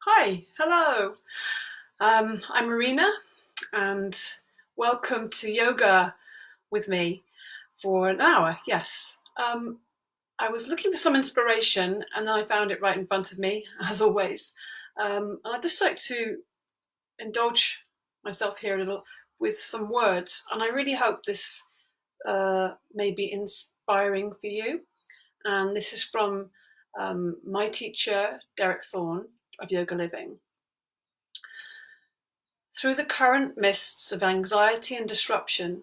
Hi, hello. I'm Marina, and welcome to yoga with me for an hour. Yes, I was looking for some inspiration, and then I found it right in front of me, as always. And I'd just like to indulge myself here a little with some words, and I really hope this may be inspiring for you. And this is from my teacher, Derek Thorne of Yoga Living. Through the current mists of anxiety and disruption,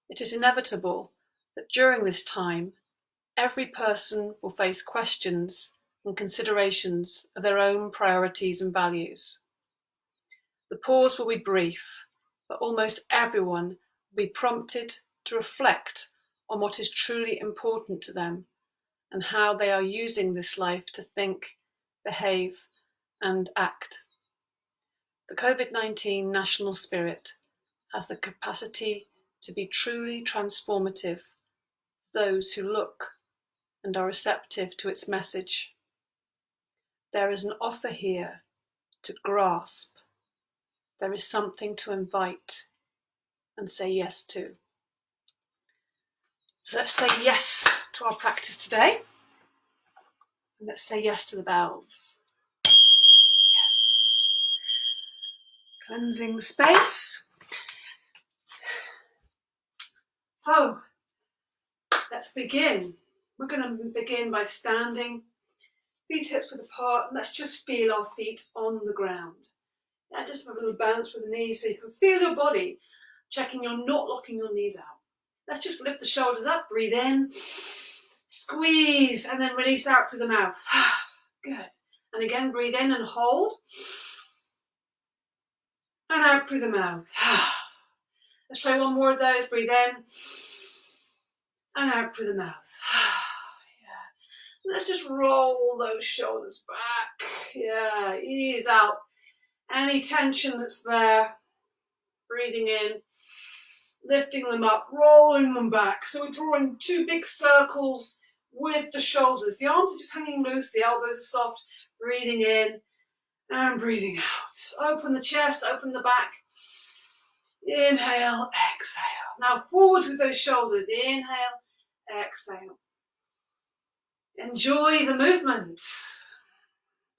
it is inevitable that during this time, every person will face questions and considerations of their own priorities and values. The pause will be brief, but almost everyone will be prompted to reflect on what is truly important to them and how they are using this life to think, behave, and act. The COVID-19 national spirit has the capacity to be truly transformative for those who look and are receptive to its message. There is an offer here to grasp. There is something to invite and say yes to. So let's say yes to our practice today. And let's say yes to the bells. Yes. Cleansing the space. So let's begin. We're going to begin by standing, feet hips width apart, and let's just feel our feet on the ground. Yeah, just have a little bounce with the knees so you can feel your body, checking you're not locking your knees out. Let's just lift the shoulders up, breathe in, squeeze, and then release out through the mouth. Good. And again, breathe in and hold, and out through the mouth. Let's try one more of those. Breathe in, and out through the mouth. Yeah. Let's just roll those shoulders back. Yeah, ease out any tension that's there. Breathing in, lifting them up, rolling them back. So we're drawing two big circles with the shoulders. The arms are just hanging loose, the elbows are soft. Breathing in and breathing out. Open the chest, open the back. Inhale, exhale. Now forward with those shoulders. Inhale, exhale. Enjoy the movement.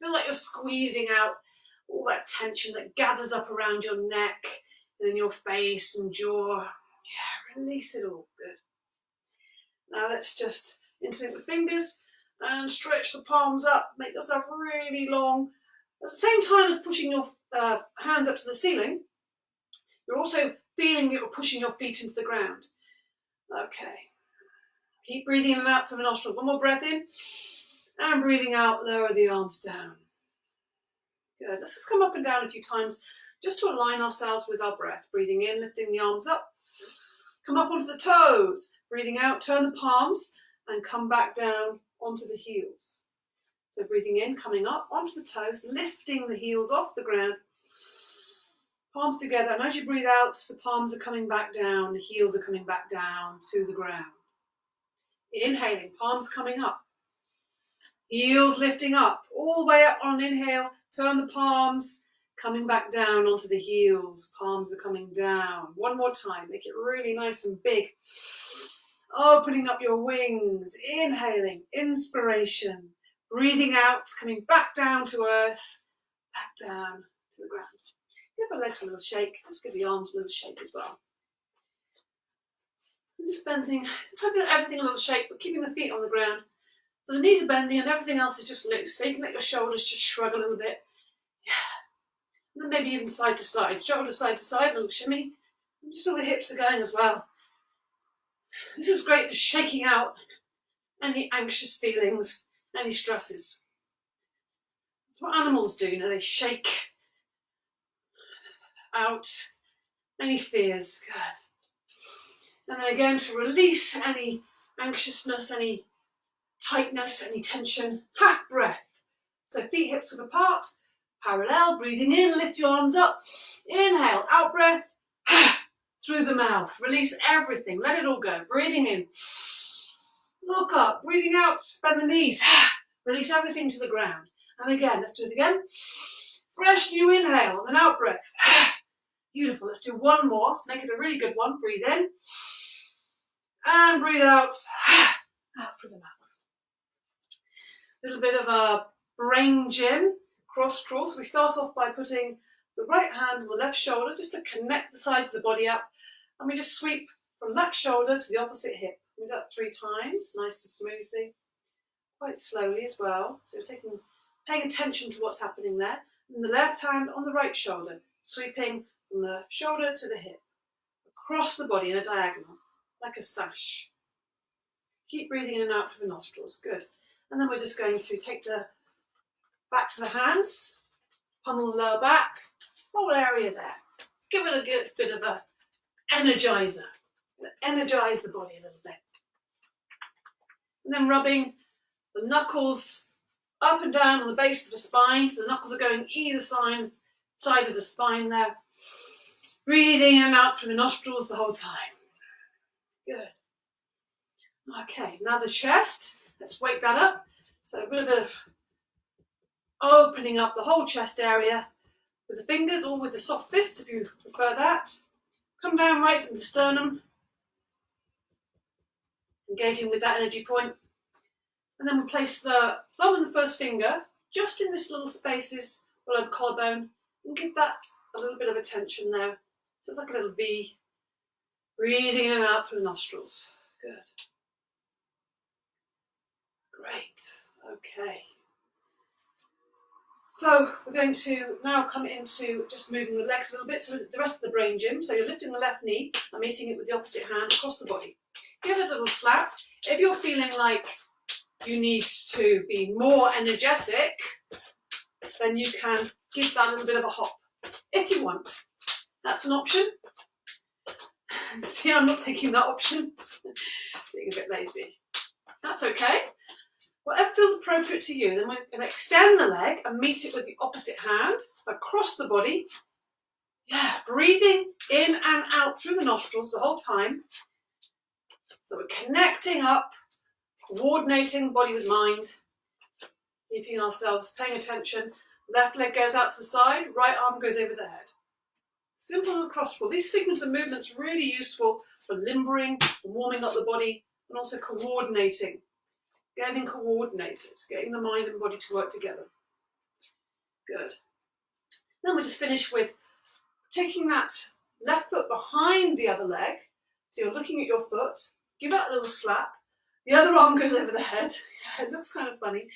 Feel like you're squeezing out all that tension that gathers up around your neck and in your face and jaw. Yeah, release it all. Good. Now let's just interlink the fingers and stretch the palms up. Make yourself really long. At the same time as pushing your hands up to the ceiling, you're also feeling that you're pushing your feet into the ground. Okay. Keep breathing in and out through the nostrils. One more breath in. And breathing out, lower the arms down. Good. Let's just come up and down a few times just to align ourselves with our breath. Breathing in, lifting the arms up. Come up onto the toes. Breathing out, turn the palms and come back down onto the heels. So breathing in, coming up onto the toes, lifting the heels off the ground. Palms together. And as you breathe out, the palms are coming back down. The heels are coming back down to the ground. Inhaling, palms coming up. Heels lifting up, all the way up on an inhale. Turn the palms, coming back down onto the heels. Palms are coming down. One more time, make it really nice and big. Opening up your wings, inhaling, inspiration. Breathing out, coming back down to earth, back down to the ground. Give the legs a little shake. Let's give the arms a little shake as well. And just bending, just having everything a little shake, but keeping the feet on the ground. So the knees are bending and everything else is just loose. So you can let your shoulders just shrug a little bit. Yeah. And then maybe even side to side. Shoulders side to side, a little shimmy. And just feel the hips are going as well. This is great for shaking out any anxious feelings, any stresses. That's what animals do, they shake out any fears. Good. And then again, to release any anxiousness, any tightness, any tension. Breath. So feet hips width apart, parallel, breathing in, lift your arms up. Inhale, out breath, through the mouth. Release everything, let it all go. Breathing in, look up, breathing out, bend the knees. Release everything to the ground. And again, let's do it again. fresh new inhale and an out breath. Beautiful. Let's do one more. Let's make it a really good one. Breathe in and breathe out. Out through the mouth. A little bit of a brain gym, cross crawl. So we start off by putting the right hand on the left shoulder just to connect the sides of the body up, and we just sweep from that shoulder to the opposite hip. We do that 3 times, nice and smoothly, quite slowly as well. So paying attention to what's happening there. And the left hand on the right shoulder, sweeping from the shoulder to the hip, across the body in a diagonal, like a sash. Keep breathing in and out through the nostrils, good. And then we're just going to take the backs of the hands, pummel the lower back, whole area there. Let's give it a good bit of a energizer. Energize the body a little bit. And then rubbing the knuckles up and down on the base of the spine. So the knuckles are going either side of the spine there. Breathing in and out through the nostrils the whole time. Good. Okay, now the chest. Let's wake that up. So a little bit of opening up the whole chest area with the fingers or with the soft fists if you prefer that. Come down right into the sternum, engaging with that energy point. And then we'll place the thumb and the first finger just in this little spaces below the collarbone and give that a little bit of attention there. So it's like a little V. Breathing in and out through the nostrils. Good. Great. Okay. So we're going to now come into just moving the legs a little bit, so the rest of the brain gym. So you're lifting the left knee and meeting it with the opposite hand across the body. Give it a little slap. If you're feeling like you need to be more energetic, then you can give that a little bit of a hop, if you want. That's an option. See, I'm not taking that option. Being a bit lazy. That's okay. Whatever feels appropriate to you, then we're going to extend the leg and meet it with the opposite hand across the body. Yeah, breathing in and out through the nostrils the whole time. So we're connecting up, coordinating body with mind, keeping ourselves paying attention. Left leg goes out to the side, right arm goes over the head. Simple little cross roll. These sequence of movements are really useful for limbering, for warming up the body, and also coordinating. Getting coordinated, getting the mind and body to work together. Good. Then we just finish with taking that left foot behind the other leg. So you're looking at your foot, give that a little slap. The other arm goes over the head. It looks kind of funny.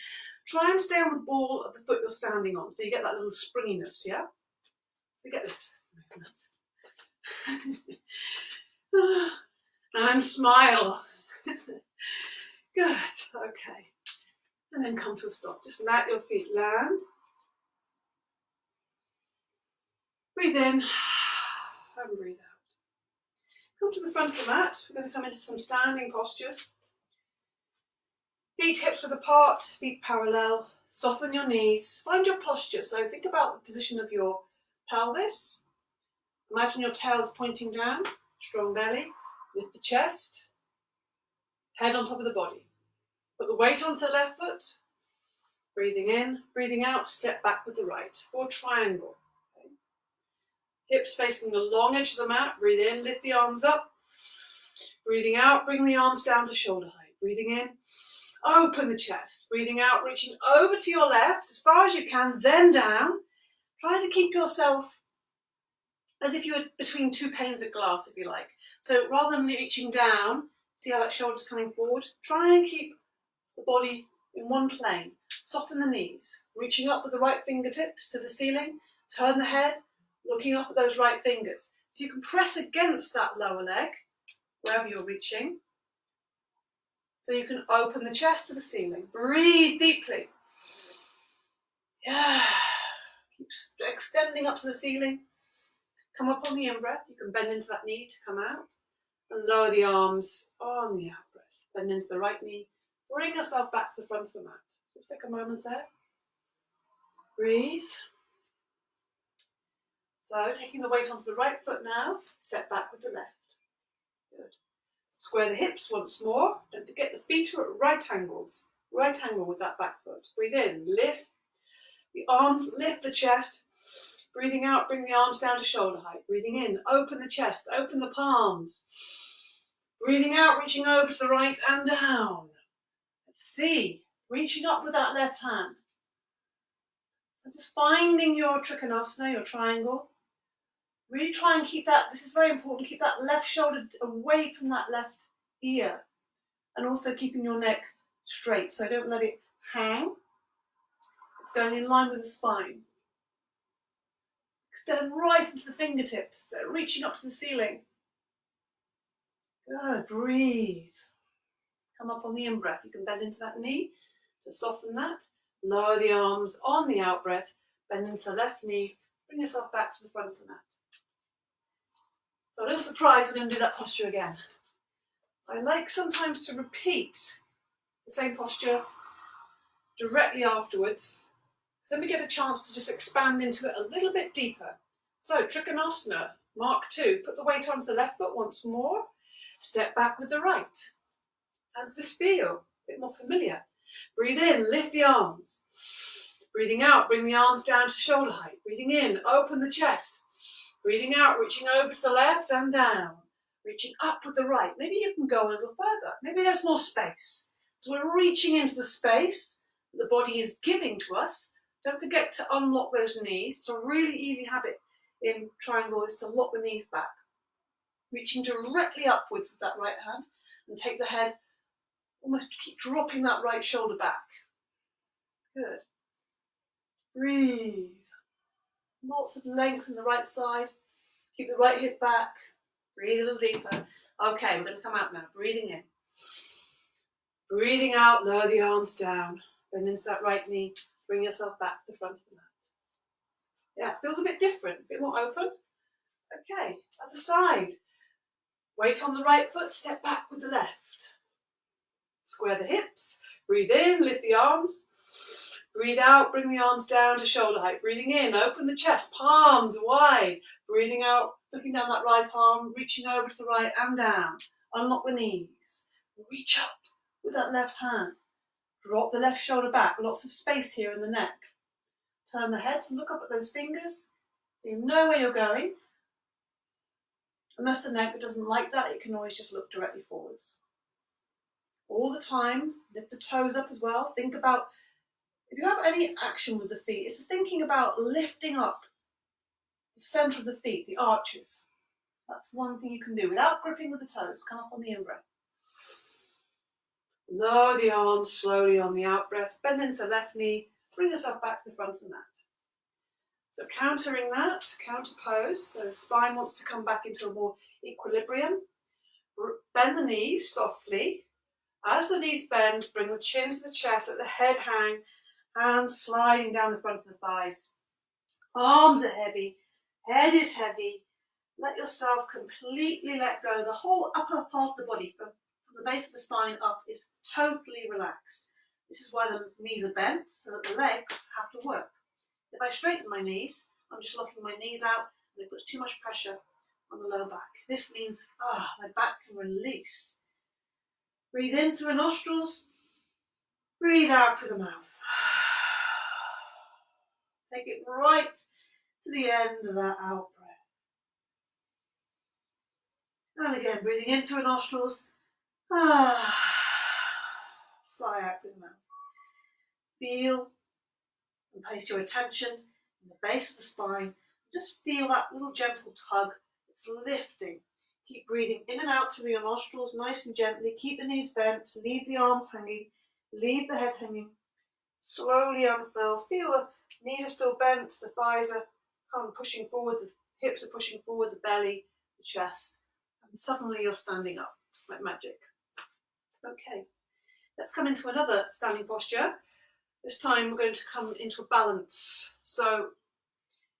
Try and stay on the ball of the foot you're standing on, so you get that little springiness, yeah? So we get this. And smile. Good, okay. And then come to a stop. Just let your feet land. Breathe in and breathe out. Come to the front of the mat. We're going to come into some standing postures. Feet hips width apart, feet parallel. Soften your knees. Find your posture. So think about the position of your pelvis. Imagine your tail's pointing down. Strong belly. Lift the chest. Head on top of the body. Put the weight onto the left foot. Breathing in, breathing out, step back with the right. Or triangle. Okay. Hips facing the long edge of the mat. Breathe in, lift the arms up. Breathing out, bring the arms down to shoulder height. Breathing in, open the chest. Breathing out, reaching over to your left as far as you can, then down. Trying to keep yourself as if you were between 2 panes of glass, if you like. So rather than reaching down, see how that shoulder's coming forward? Try and keep the body in one plane. Soften the knees, reaching up with the right fingertips to the ceiling. Turn the head, looking up at those right fingers. So you can press against that lower leg, wherever you're reaching. So you can open the chest to the ceiling. Breathe deeply. Yeah. Keep extending up to the ceiling. Come up on the in-breath. You can bend into that knee to come out. And lower the arms on the out-breath. Bend into the right knee. Bring yourself back to the front of the mat. Just take a moment there. Breathe. So taking the weight onto the right foot now. Step back with the left. Good. Square the hips once more. Don't forget the feet are at right angles. Right angle with that back foot. Breathe in. Lift the arms. Lift the chest. Breathing out, bring the arms down to shoulder height. Breathing in, open the chest, open the palms. Breathing out, reaching over to the right and down. Let's see, reaching up with that left hand. So just finding your Trikonasana, your triangle. Really try and keep that, this is very important, keep that left shoulder away from that left ear. And also keeping your neck straight, so don't let it hang. It's going in line with the spine. Extend right into the fingertips, so reaching up to the ceiling. Good, breathe. Come up on the in-breath. You can bend into that knee to soften that. Lower the arms on the out-breath. Bend into the left knee. Bring yourself back to the front of the mat. So a little surprise, we're going to do that posture again. I like sometimes to repeat the same posture directly afterwards. Then we get a chance to just expand into it a little bit deeper. So, Trikonasana, Mark 2. Put the weight onto the left foot once more. Step back with the right. How does this feel? A bit more familiar. Breathe in, lift the arms. Breathing out, bring the arms down to shoulder height. Breathing in, open the chest. Breathing out, reaching over to the left and down. Reaching up with the right. Maybe you can go a little further. Maybe there's more space. So we're reaching into the space that the body is giving to us. Don't forget to unlock those knees. It's a really easy habit in triangle is to lock the knees back. Reaching directly upwards with that right hand and take the head, almost keep dropping that right shoulder back. Good. Breathe. Lots of length in the right side. Keep the right hip back. Breathe a little deeper. Okay, we're going to come out now. Breathing in. Breathing out, lower the arms down. Bend into that right knee. Bring yourself back to the front of the mat. Yeah, feels a bit different, a bit more open. Okay, other side. Weight on the right foot, step back with the left. Square the hips. Breathe in, lift the arms. Breathe out, bring the arms down to shoulder height. Breathing in, open the chest, palms wide. Breathing out, looking down that right arm, reaching over to the right and down. Unlock the knees. Reach up with that left hand. Drop the left shoulder back, lots of space here in the neck. Turn the head to look up at those fingers, so you know where you're going. Unless the neck doesn't like that, it can always just look directly forwards. All the time, lift the toes up as well. Think about, if you have any action with the feet, it's thinking about lifting up the centre of the feet, the arches. That's one thing you can do without gripping with the toes. Come up on the in-breath. Lower the arms slowly on the out-breath. Bend into the left knee. Bring yourself back to the front of the mat. So countering that, counter pose. So the spine wants to come back into a more equilibrium. Bend the knees softly. As the knees bend, bring the chin to the chest, let the head hang, hands sliding down the front of the thighs. Arms are heavy, head is heavy. Let yourself completely let go. The whole upper part of the body, from the base of the spine up, is totally relaxed. This is why the knees are bent, so that the legs have to work. If I straighten my knees, I'm just locking my knees out, and it puts too much pressure on the lower back. This means my back can release. Breathe in through the nostrils, breathe out through the mouth. Take it right to the end of that out breath. And again, breathing in through the nostrils, sigh out through the mouth. Feel and place your attention in the base of the spine. Just feel that little gentle tug. It's lifting. Keep breathing in and out through your nostrils, nice and gently. Keep the knees bent. Leave the arms hanging. Leave the head hanging. Slowly unfurl. Feel the knees are still bent. The thighs are kind of pushing forward. The hips are pushing forward. The belly, the chest. And suddenly you're standing up like magic. Okay. Let's come into another standing posture. This time we're going to come into a balance. So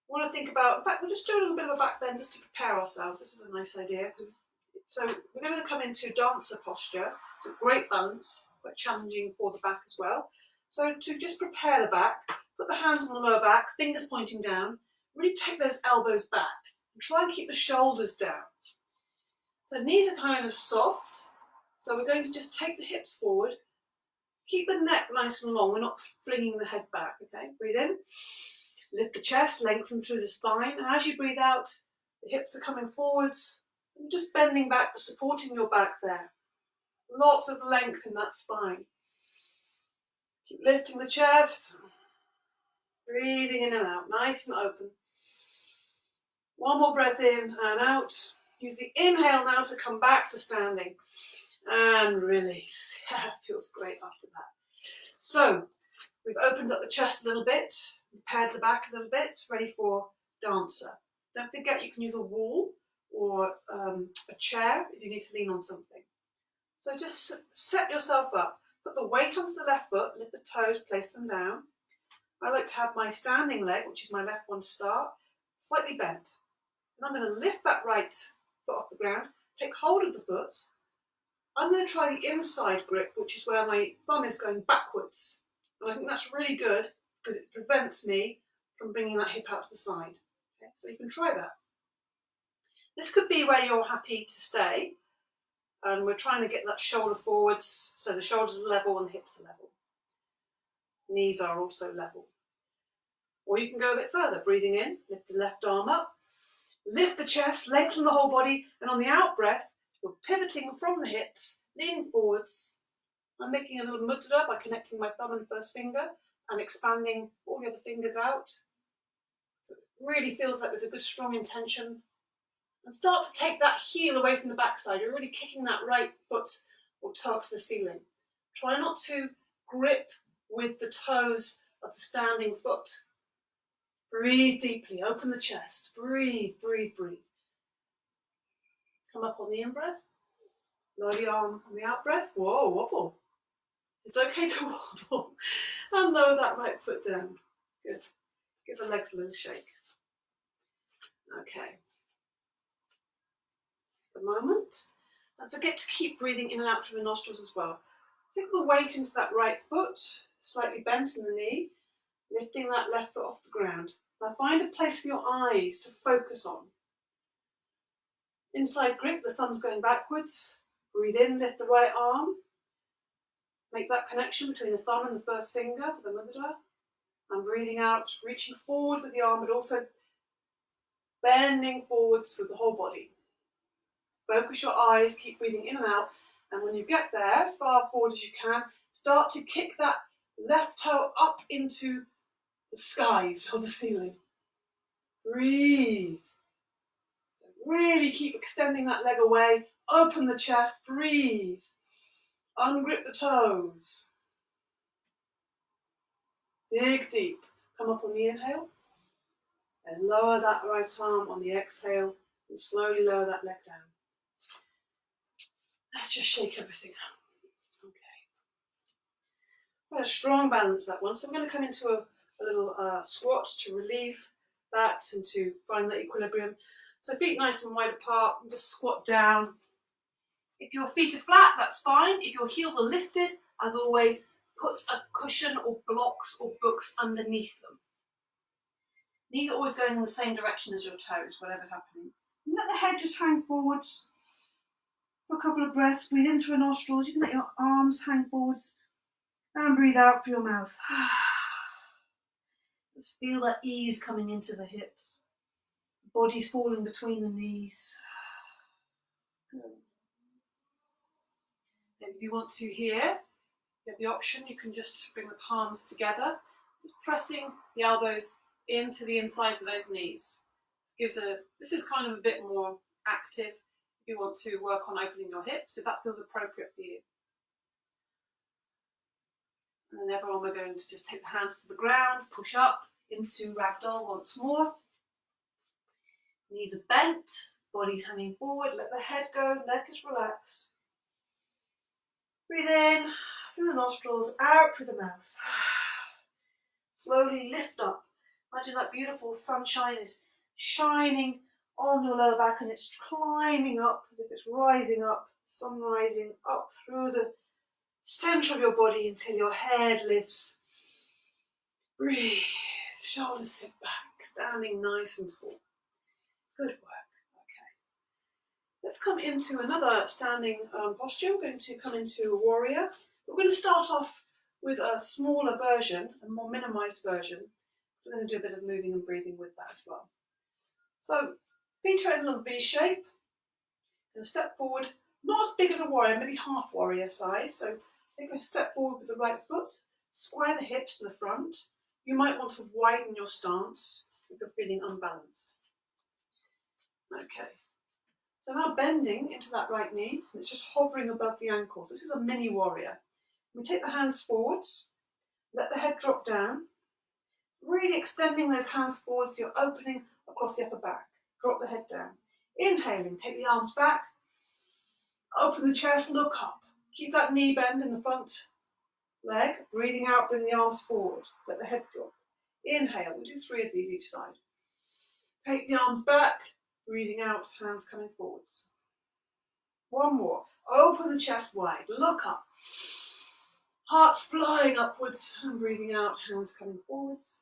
we want to think about, in fact, we'll just do a little bit of a back bend just to prepare ourselves. This is a nice idea. So we're going to come into dancer posture. It's a great balance, but challenging for the back as well. So to just prepare the back, put the hands on the lower back, fingers pointing down, really take those elbows back and try and keep the shoulders down. So knees are kind of soft. So we're going to just take the hips forward. Keep the neck nice and long. We're not flinging the head back, okay? Breathe in. Lift the chest, lengthen through the spine, and as you breathe out, the hips are coming forwards, and just bending back, but supporting your back there. Lots of length in that spine. Keep lifting the chest, breathing in and out, nice and open. One more breath in and out. Use the inhale now to come back to standing. And release. Yeah, feels great after that. So, we've opened up the chest a little bit, prepared the back a little bit, ready for dancer. Don't forget you can use a wall or a chair if you need to lean on something. So just set yourself up. Put the weight onto the left foot, lift the toes, place them down. I like to have my standing leg, which is my left one to start, slightly bent. And I'm going to lift that right foot off the ground, take hold of the foot. I'm going to try the inside grip, which is where my thumb is going backwards. And I think that's really good because it prevents me from bringing that hip out to the side. Okay, so you can try that. This could be where you're happy to stay. And we're trying to get that shoulder forwards so the shoulders are level and the hips are level. Knees are also level. Or you can go a bit further, breathing in, lift the left arm up, lift the chest, lengthen the whole body, and on the out breath, you're pivoting from the hips, leaning forwards. I'm making a little mudra by connecting my thumb and first finger and expanding all the other fingers out. So it really feels like there's a good strong intention. And start to take that heel away from the backside. You're really kicking that right foot or toe up to the ceiling. Try not to grip with the toes of the standing foot. Breathe deeply, open the chest. Breathe, breathe, breathe. Come up on the in-breath. Lower the arm on the out-breath. Whoa, wobble. It's okay to wobble. And lower that right foot down. Good. Give the legs a little shake. Okay. The moment. Don't forget to keep breathing in and out through the nostrils as well. Take the weight into that right foot, slightly bent in the knee, lifting that left foot off the ground. Now find a place for your eyes to focus on. Inside grip, the thumb's going backwards. Breathe in, lift the right arm. Make that connection between the thumb and the first finger for the mudra. And breathing out, reaching forward with the arm, but also bending forwards with the whole body. Focus your eyes, keep breathing in and out, and when you get there, as far forward as you can, start to kick that left toe up into the skies or the ceiling. Breathe. Really keep extending that leg away, open the chest, breathe. Ungrip the toes. Dig deep. Come up on the inhale, and lower that right arm on the exhale, and slowly lower that leg down. Let's just shake everything out. Okay. Quite a strong balance, that one. So I'm going to come into a little squat to relieve that and to find that equilibrium. So feet nice and wide apart, and just squat down. If your feet are flat, that's fine. If your heels are lifted, as always, put a cushion or blocks or books underneath them. Knees are always going in the same direction as your toes, whatever's happening. And let the head just hang forwards. For a couple of breaths, breathe in through your nostrils. You can let your arms hang forwards and breathe out through your mouth. Just feel that ease coming into the hips. The body's falling between the knees. Good. And if you want to here, you have the option, you can just bring the palms together, just pressing the elbows into the insides of those knees. This is kind of a bit more active. If you want to work on opening your hips, if that feels appropriate for you. And then everyone, we're going to just take the hands to the ground, push up into ragdoll once more. Knees are bent, body's hanging forward, let the head go, neck is relaxed. Breathe in through the nostrils, out through the mouth. Slowly lift up. Imagine that beautiful sunshine is shining on your lower back and it's climbing up as if it's rising up, sun rising up through the center of your body until your head lifts. Breathe, shoulders sit back, standing nice and tall. Good work. Okay. Let's come into another standing posture. We're going to come into a warrior. We're going to start off with a smaller version, a more minimized version. So we're going to do a bit of moving and breathing with that as well. So feet are in a little V shape. And step forward, not as big as a warrior, maybe half warrior size. So take a step forward with the right foot, square the hips to the front. You might want to widen your stance if you're feeling unbalanced. Okay, so now bending into that right knee, and it's just hovering above the ankles. This is a mini warrior. We take the hands forwards, let the head drop down, really extending those hands forwards, you're opening across the upper back. Drop the head down. Inhaling, take the arms back, open the chest, look up. Keep that knee bend in the front leg. Breathing out, bring the arms forward. Let the head drop. Inhale, we do 3 of these each side. Take the arms back, breathing out, hands coming forwards. One more. Open the chest wide, look up. Heart's flying upwards and breathing out, hands coming forwards.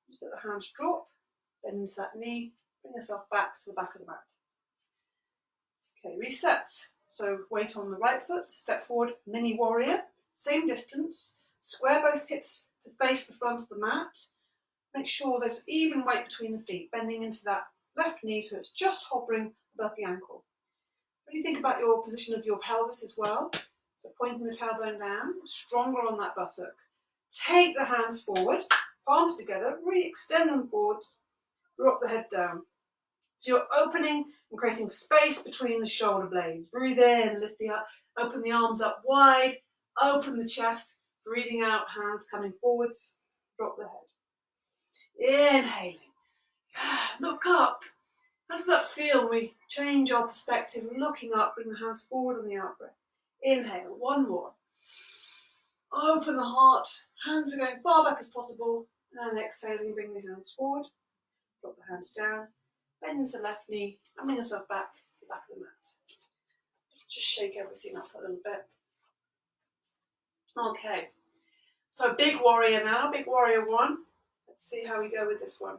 Just let the hands drop, bend into that knee, bring yourself back to the back of the mat. Okay, reset. So weight on the right foot, step forward, mini warrior, same distance, square both hips to face the front of the mat. Make sure there's even weight between the feet, bending into that left knee so it's just hovering above the ankle. Really think about your position of your pelvis as well. So pointing the tailbone down, stronger on that buttock. Take the hands forward, palms together, really extend them forwards, drop the head down. So you're opening and creating space between the shoulder blades. Breathe in, lift open the arms up wide, open the chest, breathing out, hands coming forwards, drop the head. Inhaling, look up. How does that feel when we change our perspective, looking up, bring the hands forward on the out breath. Inhale, one more. Open the heart, hands are going far back as possible, and exhaling, bring the hands forward, drop the hands down, bend into the left knee, and bring yourself back to the back of the mat. Just shake everything up a little bit. Okay, so big warrior now, big warrior 1. Let's see how we go with this one.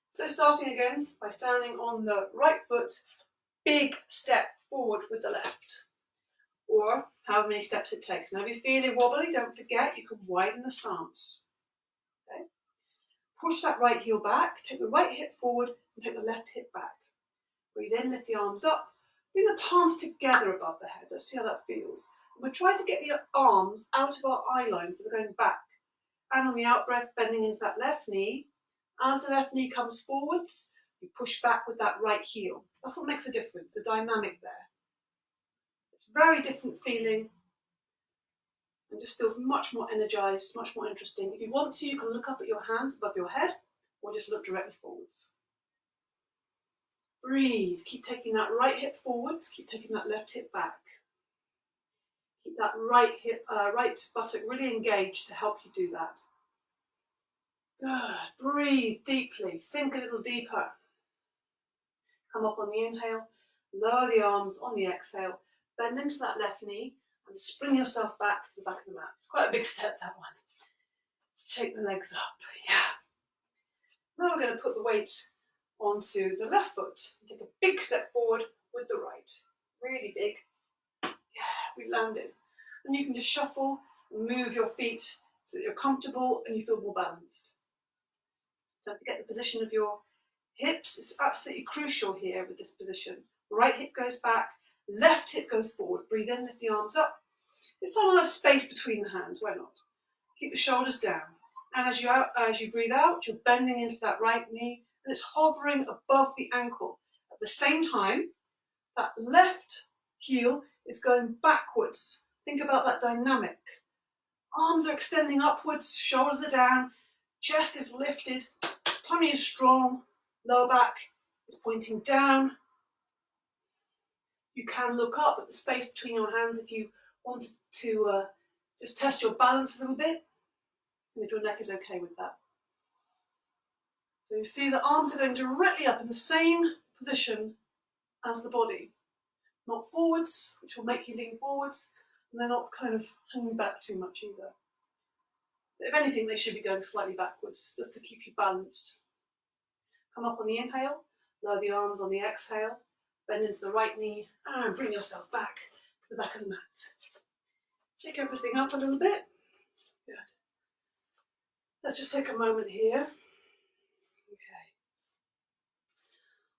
So starting again by standing on the right foot, big step forward with the left, or however many steps it takes. Now if you're feeling wobbly, don't forget you can widen the stance. Okay. Push that right heel back, take the right hip forward and take the left hip back. Breathe in, lift the arms up, bring the palms together above the head. Let's see how that feels. And we're trying to get the arms out of our eye line so they're going back. And on the out breath, bending into that left knee. As the left knee comes forwards, you push back with that right heel. That's what makes a difference, the dynamic there. It's a very different feeling and just feels much more energized, much more interesting. If you want to, you can look up at your hands above your head or just look directly forwards. Breathe, keep taking that right hip forwards, keep taking that left hip back. Keep that right buttock really engaged to help you do that. Good, breathe deeply, sink a little deeper. Come up on the inhale, lower the arms on the exhale, bend into that left knee and spring yourself back to the back of the mat. It's quite a big step, that one. Shake the legs up, yeah. Now we're going to put the weight onto the left foot. Take a big step forward with the right. Really big. Yeah, we landed. And you can just shuffle and move your feet so that you're comfortable and you feel more balanced. Don't forget the position of your hips. It's absolutely crucial here with this position. Right hip goes back, left hip goes forward. Breathe in, lift the arms up. This time we'll have space between the hands, why not? Keep the shoulders down. And as you breathe out, you're bending into that right knee and it's hovering above the ankle. At the same time, that left heel is going backwards. Think about that dynamic. Arms are extending upwards, shoulders are down, chest is lifted, tummy is strong, lower back is pointing down. You can look up at the space between your hands if you wanted to just test your balance a little bit, and if your neck is okay with that. So you see the arms are going directly up in the same position as the body. Not forwards, which will make you lean forwards, and they're not kind of hanging back too much either. But if anything, they should be going slightly backwards, just to keep you balanced. Come up on the inhale, lower the arms on the exhale, bend into the right knee, and bring yourself back to the back of the mat. Shake everything up a little bit. Good. Let's just take a moment here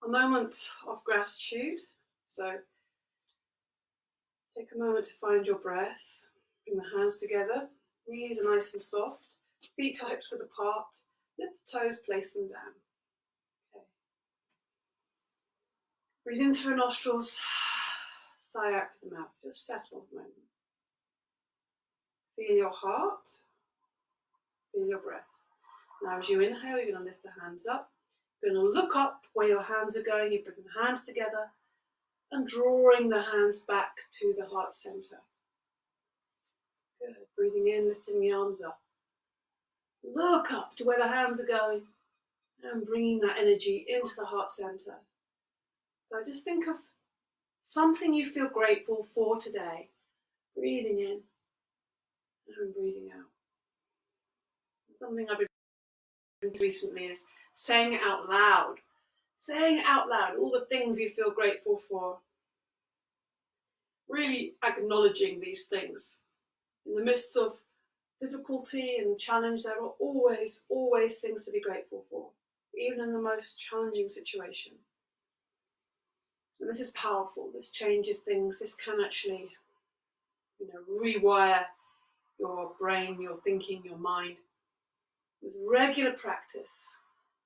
a moment of gratitude. So take a moment to find your breath. Bring the hands together. Knees are nice and soft. Feet are hips width apart. Lift the toes, place them down. Okay. Breathe in through the nostrils. Sigh out through the mouth. Just settle a moment. Feel your heart. Feel your breath. Now as you inhale, you're going to lift the hands up. You're going to look up where your hands are going. You bring the hands together and drawing the hands back to the heart center. Good. Breathing in, lifting the arms up. Look up to where the hands are going and bringing that energy into the heart center. So just think of something you feel grateful for today. Breathing in and breathing out. Something I've been doing recently is saying it out loud. Saying out loud all the things you feel grateful for. Really acknowledging these things. In the midst of difficulty and challenge, there are always things to be grateful for, even in the most challenging situation. And this is powerful. This changes things. This can actually, rewire your brain, your thinking, your mind. With regular practice,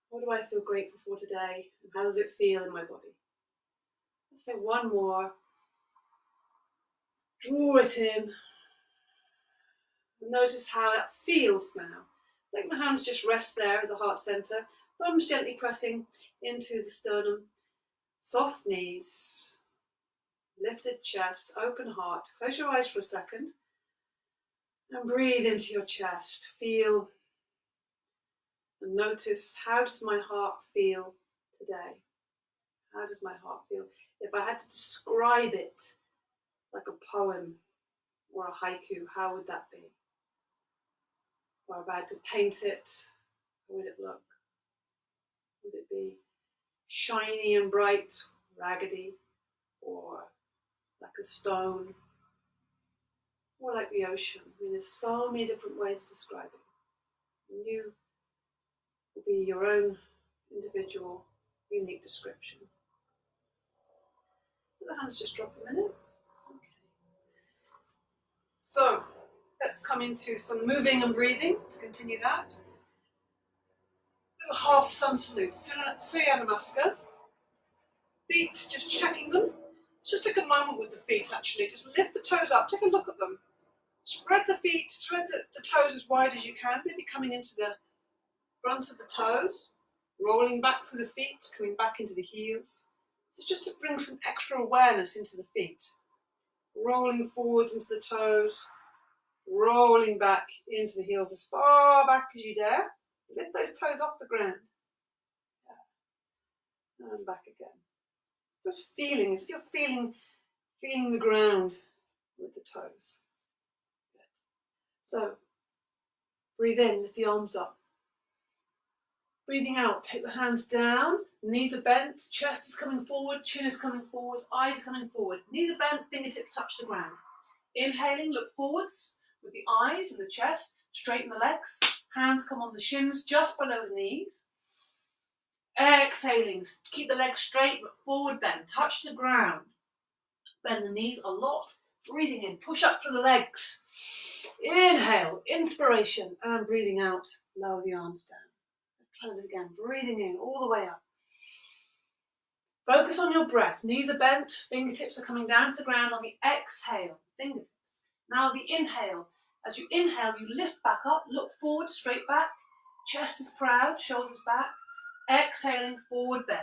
what do I feel grateful for today? And how does it feel in my body? Let's say one more. Draw it in. And notice how that feels now. Let the hands just rest there at the heart center. Thumbs gently pressing into the sternum. Soft knees. Lifted chest. Open heart. Close your eyes for a second. And breathe into your chest. Feel and notice, how does my heart feel today? How does my heart feel? If I had to describe it like a poem or a haiku, how would that be? Or if I had to paint it, how would it look? Would it be shiny and bright, raggedy, or like a stone, or like the ocean? I mean, there's so many different ways of describing it. And you will be your own individual, unique description. The hands just drop a minute. Okay. So let's come into some moving and breathing to continue that. Little half sun salute, Surya Namaskar. Feet, just checking them. Let's just take a moment with the feet actually. Just lift the toes up, take a look at them. Spread the feet, spread the toes as wide as you can, maybe coming into the front of the toes, rolling back through the feet, coming back into the heels. So just to bring some extra awareness into the feet. Rolling forwards into the toes, rolling back into the heels as far back as you dare. Lift those toes off the ground. And back again. Just feeling, as if you're feeling the ground with the toes. Good. So, breathe in, lift the arms up. Breathing out, take the hands down, knees are bent, chest is coming forward, chin is coming forward, eyes are coming forward. Knees are bent, fingertips touch the ground. Inhaling, look forwards with the eyes and the chest, straighten the legs, hands come on the shins just below the knees. Exhaling, keep the legs straight but forward bend, touch the ground. Bend the knees a lot. Breathing in, push up through the legs. Inhale, inspiration, and breathing out, lower the arms down. Let's try it again. Breathing in, all the way up. Focus on your breath. Knees are bent, fingertips are coming down to the ground on the exhale. Fingertips. Now the inhale. As you inhale, you lift back up, look forward, straight back. Chest is proud, shoulders back. Exhaling, forward bend.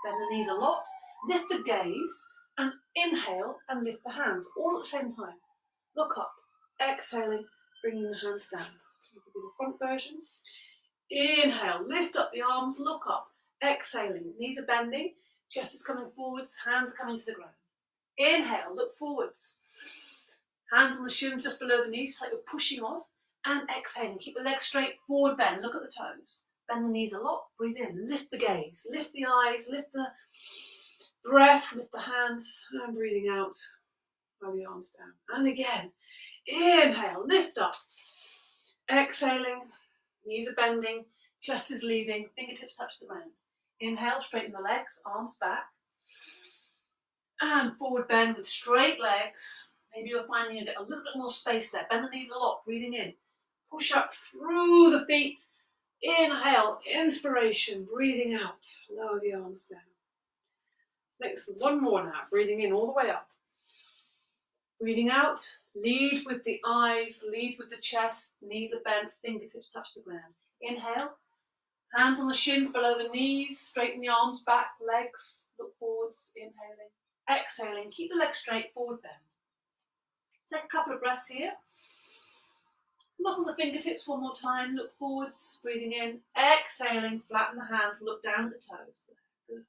Bend the knees a lot. Lift the gaze and inhale and lift the hands all at the same time. Look up. Exhaling, bringing the hands down. This will be the front version. Inhale, lift up the arms, look up. Exhaling, knees are bending, chest is coming forwards, hands are coming to the ground. Inhale, look forwards. Hands on the shins just below the knees, just like you're pushing off. And exhaling, keep the legs straight, forward bend, look at the toes. Bend the knees a lot, breathe in, lift the gaze, lift the eyes, lift the breath, lift the hands, and breathing out, roll the arms down. And again, inhale, lift up. Exhaling, knees are bending, chest is leading, fingertips touch the ground. Inhale, straighten the legs, arms back. And forward bend with straight legs. Maybe you're finding you get a little bit more space there. Bend the knees a lot, breathing in. Push up through the feet. Inhale, inspiration, breathing out. Lower the arms down. Let's make this one more now. Breathing in all the way up. Breathing out, lead with the eyes, lead with the chest. Knees are bent, fingertips touch the ground. Inhale, hands on the shins below the knees. Straighten the arms back, legs, look forwards. Inhaling. Exhaling, keep the legs straight, forward bend. Take a couple of breaths here. Come up on the fingertips one more time, look forwards, breathing in. Exhaling, flatten the hands, look down at the toes. Good.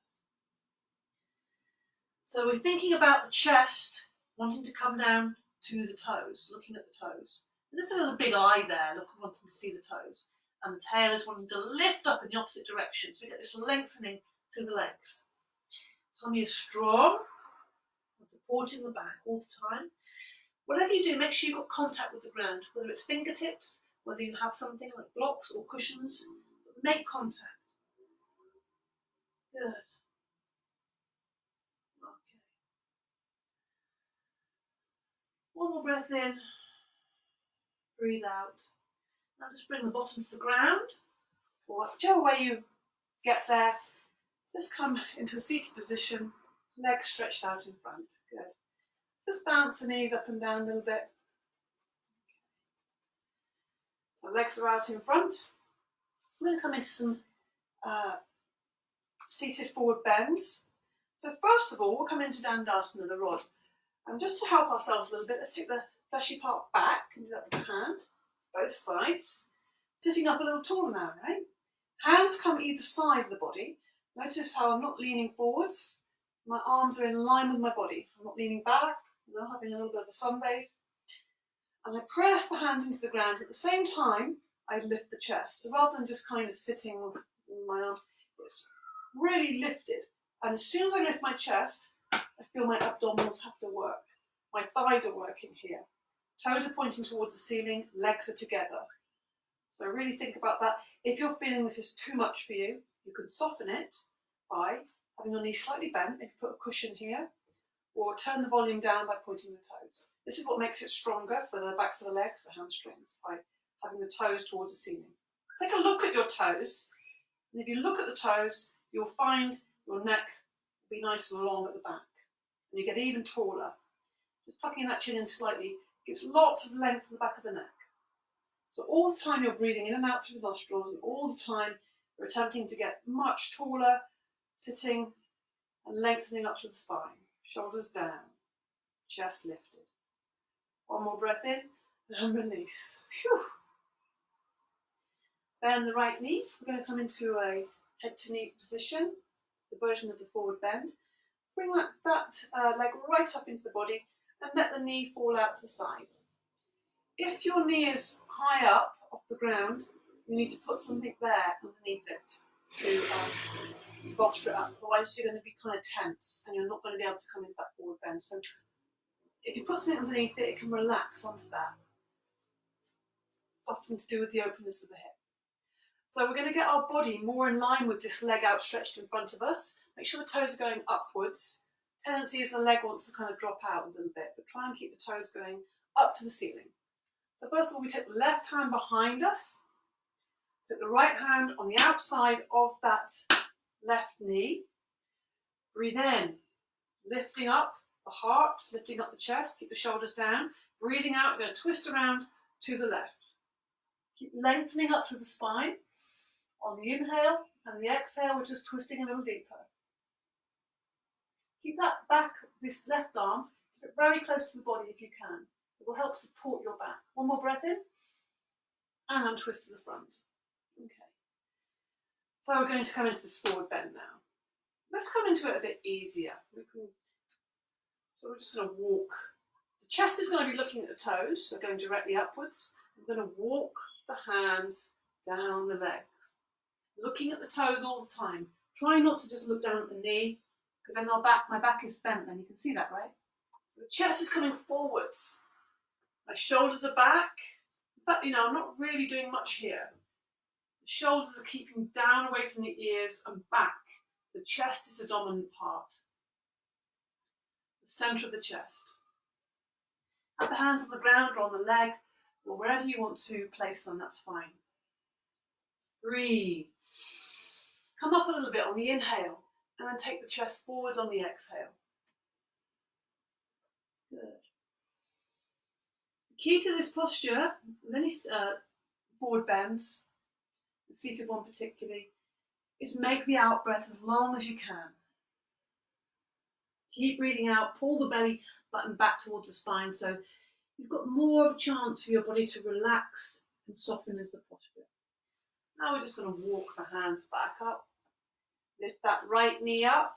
So we're thinking about the chest, wanting to come down to the toes, looking at the toes. As if there's a big eye there, wanting to see the toes. And the tail is wanting to lift up in the opposite direction, so we get this lengthening to the legs. Tummy is strong. Supporting the back all the time. Whatever you do, make sure you've got contact with the ground, whether it's fingertips, whether you have something like blocks or cushions, make contact. Good. Okay. One more breath in. Breathe out. Now just bring the bottom to the ground, or whichever way you get there, just come into a seated position. Legs stretched out in front. Good. Just bounce the knees up and down a little bit. The legs are out in front. We're going to come into some seated forward bends. So first of all, we'll come into Dandasana, the rod. And just to help ourselves a little bit, let's take the fleshy part back and do that with the hand, both sides. Sitting up a little taller now, right? Hands come either side of the body. Notice how I'm not leaning forwards. My arms are in line with my body. I'm not leaning back, having a little bit of a sunbathe. And I press the hands into the ground. At the same time, I lift the chest. So rather than just kind of sitting with my arms, it's really lifted. And as soon as I lift my chest, I feel my abdominals have to work. My thighs are working here. Toes are pointing towards the ceiling, legs are together. So really think about that. If you're feeling this is too much for you, you can soften it by having your knees slightly bent. If you put a cushion here, or turn the volume down by pointing the toes. This is what makes it stronger for the backs of the legs, the hamstrings, by having the toes towards the ceiling. Take a look at your toes, and if you look at the toes, you'll find your neck will be nice and long at the back, and you get even taller. Just tucking that chin in slightly gives lots of length to the back of the neck. So all the time you're breathing in and out through the nostrils, and all the time you're attempting to get much taller, sitting and lengthening up to the spine. Shoulders down, chest lifted. One more breath in and release. Phew. Bend the right knee. We're going to come into a head to knee position, the version of the forward bend. Bring that leg right up into the body and let the knee fall out to the side. If your knee is high up off the ground, you need to put something there underneath it to bolster it up. Otherwise you're going to be kind of tense and you're not going to be able to come into that forward bend. So if you put something underneath it, it can relax onto that. It's often to do with the openness of the hip. So we're going to get our body more in line with this leg outstretched in front of us. Make sure the toes are going upwards. Tendency is the leg wants to kind of drop out a little bit, but try and keep the toes going up to the ceiling. So first of all, we take the left hand behind us. Put the right hand on the outside of that left knee. Breathe in, lifting up the heart, lifting up the chest, keep the shoulders down. Breathing out, we're going to twist around to the left. Keep lengthening up through the spine. On the inhale and the exhale, we're just twisting a little deeper. Keep that back, this left arm, keep it very close to the body if you can. It will help support your back. One more breath in, and untwist to the front. Okay. So we're going to come into this forward bend now. Let's come into it a bit easier. So we're just going to walk. The chest is going to be looking at the toes, so going directly upwards. We're going to walk the hands down the legs. Looking at the toes all the time. Try not to just look down at the knee, because then my back is bent, then you can see that, right? So the chest is coming forwards. My shoulders are back, but I'm not really doing much here. The shoulders are keeping down away from the ears and back. The chest is the dominant part, the centre of the chest. Have the hands on the ground or on the leg, or wherever you want to place them, that's fine. Breathe. Come up a little bit on the inhale, and then take the chest forward on the exhale. Good. The key to this posture, with any forward bends, the seated one particularly, is make the out breath as long as you can. Keep breathing out, pull the belly button back towards the spine, so you've got more of a chance for your body to relax and soften into the posture. Now we're just going to walk the hands back up. Lift that right knee up.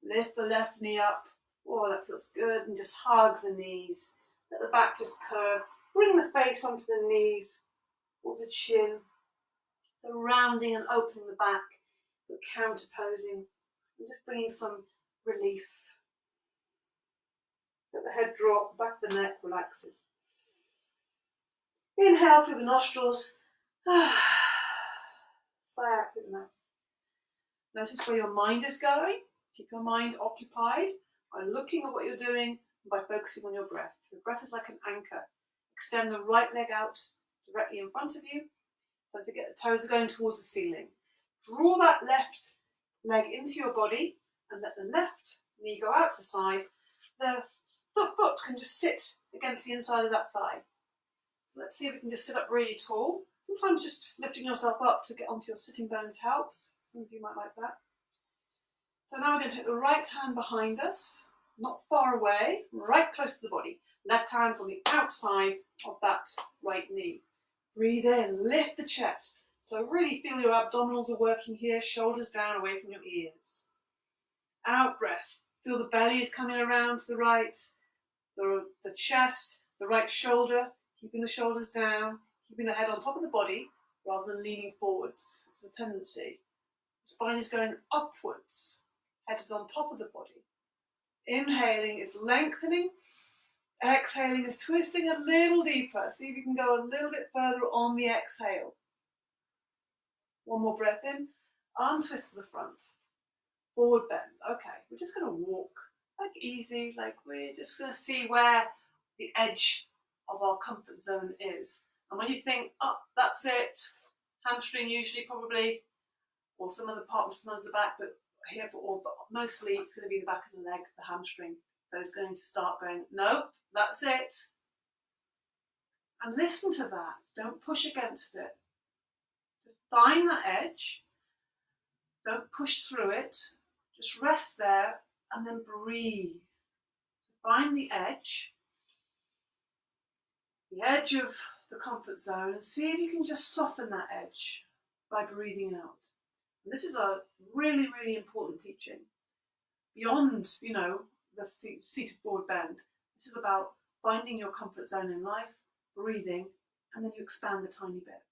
Lift the left knee up. Oh, that feels good. And just hug the knees. Let the back just curve. Bring the face onto the knees, or the chin. So rounding and opening the back, but counterposing. And just bringing some relief. Let the head drop, back of the neck relaxes. Inhale through the nostrils. Sigh out through the mouth. Notice where your mind is going. Keep your mind occupied by looking at what you're doing and by focusing on your breath. Your breath is like an anchor. Extend the right leg out directly in front of you. Don't forget the toes are going towards the ceiling. Draw that left leg into your body and let the left knee go out to the side. The foot can just sit against the inside of that thigh. So let's see if we can just sit up really tall. Sometimes just lifting yourself up to get onto your sitting bones helps. Some of you might like that. So now we're going to take the right hand behind us, not far away, right close to the body. Left hand on the outside of that right knee. Breathe in, lift the chest. So really feel your abdominals are working here, shoulders down away from your ears. Out breath. Feel the belly is coming around to the right, the chest, the right shoulder, keeping the shoulders down, keeping the head on top of the body rather than leaning forwards. It's the tendency. The spine is going upwards. Head is on top of the body. Inhaling is lengthening. Exhaling is twisting a little deeper. See if you can go a little bit further on the exhale. One more breath in. Untwist to the front. Forward bend. Okay, we're just going to walk like easy, like we're just going to see where the edge of our comfort zone is. And when you think, oh, that's it, hamstring usually probably, or some other part, some of the back, but hip, but mostly it's going to be the back of the leg, the hamstring. That's going to start going, nope, that's it. And listen to that. Don't push against it. Just find that edge. Don't push through it. Just rest there and then breathe. So find the edge of the comfort zone, and see if you can just soften that edge by breathing out. And this is a really, really important teaching. Beyond, the seated forward bend, this is about finding your comfort zone in life, breathing, and then you expand a tiny bit.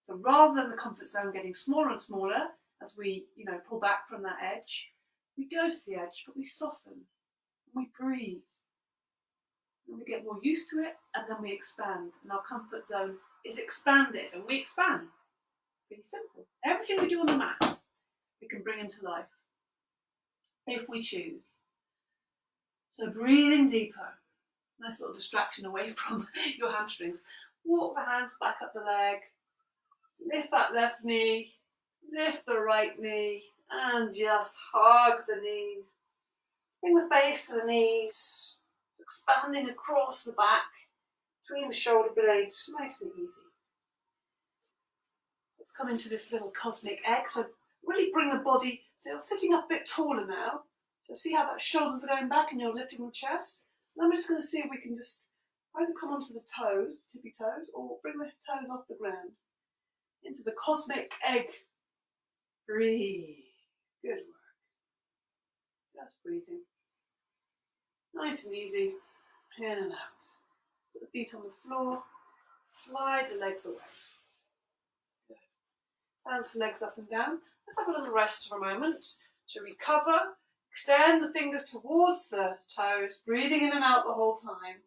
So rather than the comfort zone getting smaller and smaller as we, pull back from that edge, we go to the edge, but we soften, and we breathe. And we get more used to it, and then we expand. And our comfort zone is expanded, and we expand. Pretty simple. Everything we do on the mat, we can bring into life, if we choose. So breathing deeper. Nice little distraction away from your hamstrings. Walk the hands back up the leg. Lift that left knee. Lift the right knee. And just hug the knees. Bring the face to the knees. Expanding across the back, between the shoulder blades, nice and easy. Let's come into this little cosmic egg. So really bring the body, so you're sitting up a bit taller now. So see how that shoulders are going back and you're lifting the chest. And then we're just going to see if we can just either come onto the toes, tippy toes, or bring the toes off the ground. Into the cosmic egg. Breathe. Good work. Just breathing. Nice and easy, in and out. Put the feet on the floor, slide the legs away. Good. Bounce the legs up and down. Let's have a little rest for a moment to recover. Extend the fingers towards the toes, breathing in and out the whole time.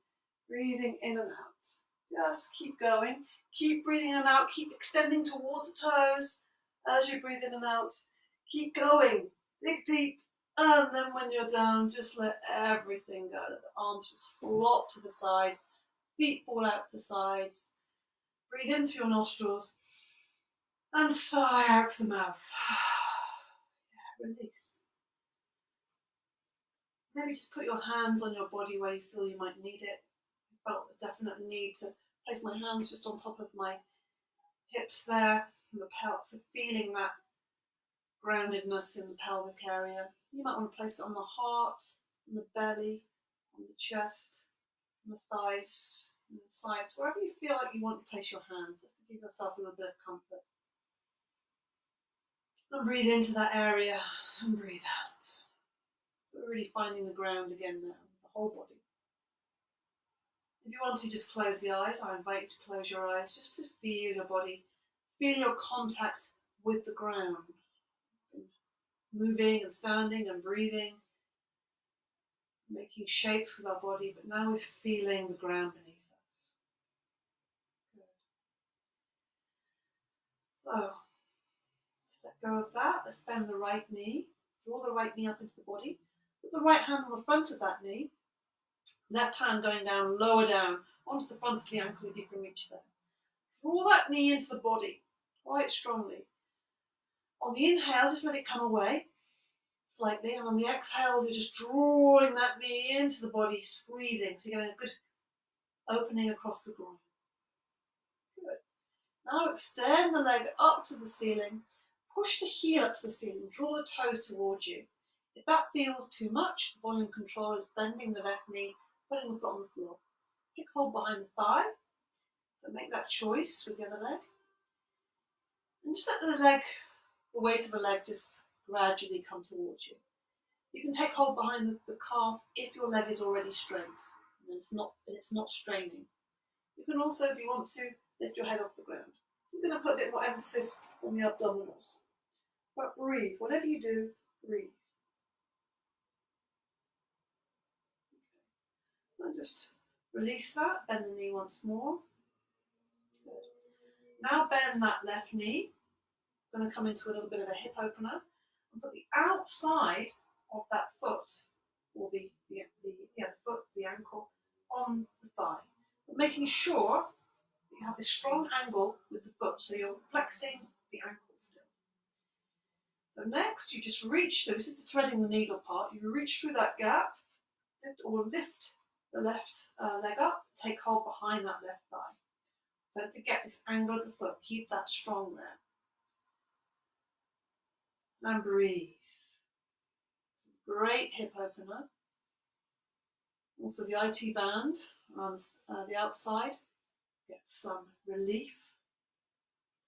Breathing in and out. Just keep going. Keep breathing in and out. Keep extending towards the toes as you breathe in and out. Keep going. Dig deep. And then when you're down, just let everything go. Let the arms just flop to the sides. Feet fall out to the sides. Breathe in through your nostrils. And sigh out the mouth. Release. Maybe just put your hands on your body where you feel you might need it. I felt a definite need to place my hands just on top of my hips there, and the pelvis, so feeling that groundedness in the pelvic area. You might want to place it on the heart, on the belly, on the chest, on the thighs, on the sides, wherever you feel like you want to place your hands, just to give yourself a little bit of comfort. And breathe into that area and breathe out. So we're really finding the ground again now, the whole body. If you want to, just close the eyes. I invite you to close your eyes just to feel your body, feel your contact with the ground. Moving and standing and breathing, making shapes with our body, but now we're feeling the ground beneath us. Good. So, let's let go of that. Let's bend the right knee. Draw the right knee up into the body. Put the right hand on the front of that knee. Left hand going down, lower down, onto the front of the ankle if you can reach there. Draw that knee into the body quite strongly. On the inhale, just let it come away slightly, and on the exhale, you're just drawing that knee into the body, squeezing, so you're getting a good opening across the groin. Good. Now extend the leg up to the ceiling, push the heel up to the ceiling, draw the toes towards you. If that feels too much, volume control is bending the left knee, putting the foot on the floor. Take hold behind the thigh, so make that choice with the other leg. And just let the weight of the leg just gradually come towards you. You can take hold behind the calf if your leg is already straight and it's not straining. You can also, if you want to, lift your head off the ground. So I'm going to put a bit more emphasis on the abdominals. But breathe. Whatever you do, breathe. Okay. And just release that. Bend the knee once more. Good. Now bend that left knee. I'm going to come into a little bit of a hip opener and put the outside of that foot, or the foot, the ankle, on the thigh, but making sure that you have this strong angle with the foot, so you're flexing the ankle still. So next, you just reach through. This is the threading the needle part. You reach through that gap, lift the left leg up, take hold behind that left thigh. Don't forget this angle of the foot. Keep that strong there. And breathe. Great hip opener. Also the IT band around the outside. Get some relief.